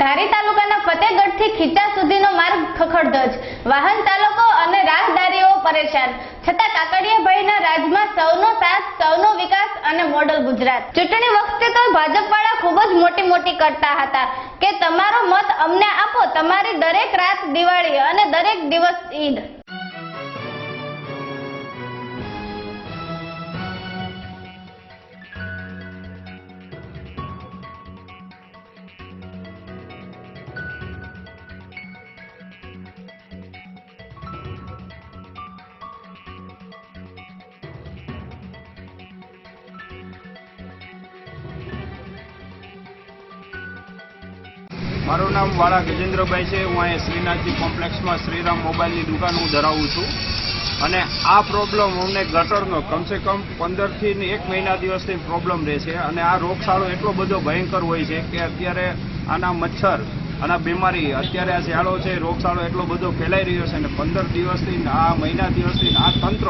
ધારી તાલુકાના ફતેગઢથી ખીચા સુધીનો માર્ગ ખખડધજ, વાહન ચાલકો અને રાહદારીઓ પરેશાન. છતાં કાકડિયાભાઈના રાજમાં સૌનો સાથ, સૌનો વિકાસ અને મોડલ ગુજરાત. ચૂંટણી વખતે તો ભાજપવાળા ખૂબ જ મોટી કરતા હતા કે તમારો મત અમને આપો, તમારી દરેક રાત દિવાળી અને દરેક દિવસ ઈદ. મારું નામ વાળા ગજેન્દ્રભાઈ છે. હું અહીંયા શ્રીનાથજી કોમ્પ્લેક્સમાં શ્રીરામ મોબાઈલની દુકાન હું ધરાવું છું. અને આ પ્રોબ્લેમ અમને ગટરનો કમસે કમ 15થી 1 મહિના દિવસથી પ્રોબ્લેમ રહે છે. અને આ રોગચાળો એટલો બધો ભયંકર હોય છે કે અત્યારે આના મચ્છર, આના બીમારી, અત્યારે આ ઝાડો છે, રોગચાળો એટલો બધો ફેલાઈ રહ્યો છે. અને 15 દિવસથી આ મહિના દિવસથી આ તંત્ર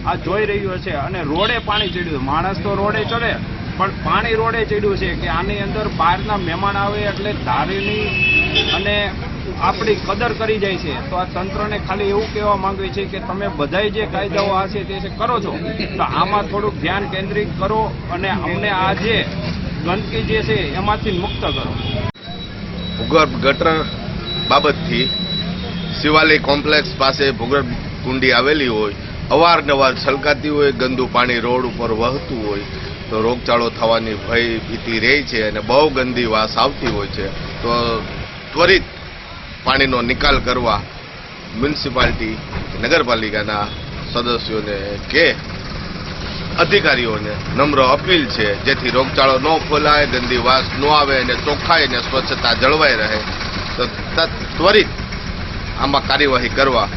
આ જોઈ રહ્યું છે. અને રોડે પાણી ચડ્યું. માણસ તો રોડે ચડે, પણ પાણી રોડે ચડ્યું છે કે આની અંદર બહારના મહેમાન આવે એટલે ધારીની અને આપણી કદર કરી જાય છે. તો આ તંત્રને ખાલી એવું કહેવા માંગવી છે કે તમે બધાય જે કાયદાઓ આ છે તે કરો છો, તો આમાં થોડુંક ધ્યાન કેન્દ્રિત કરો અને અમને આ જે ગંદકી જે છે એમાંથી મુક્ત કરો. ભૂગર્ભ ગટર બાબતથી શિવાલય કોમ્પ્લેક્સ પાસે ભૂગર્ભ કુંડી આવેલી હોય, અવારનવાર છલકાતી હોય, ગંદુ પાણી રોડ ઉપર વહેતું હોય તો રોગચાળો થવાની ભય ભીતિ રહે છે અને બહુ ગંદી વાસ આવતી હોય છે. તો ત્વરિત પાણીનો નિકાલ કરવા મ્યુનિસિપાલિટી, નગરપાલિકાના સદસ્યોને કે અધિકારીઓને નમ્ર અપીલ છે, જેથી રોગચાળો ન ફેલાય, ગંદી વાસ ન આવે અને ચોખ્ખાઈ અને સ્વચ્છતા જળવાઈ રહે. તો ત્વરિત આમાં કાર્યવાહી કરવા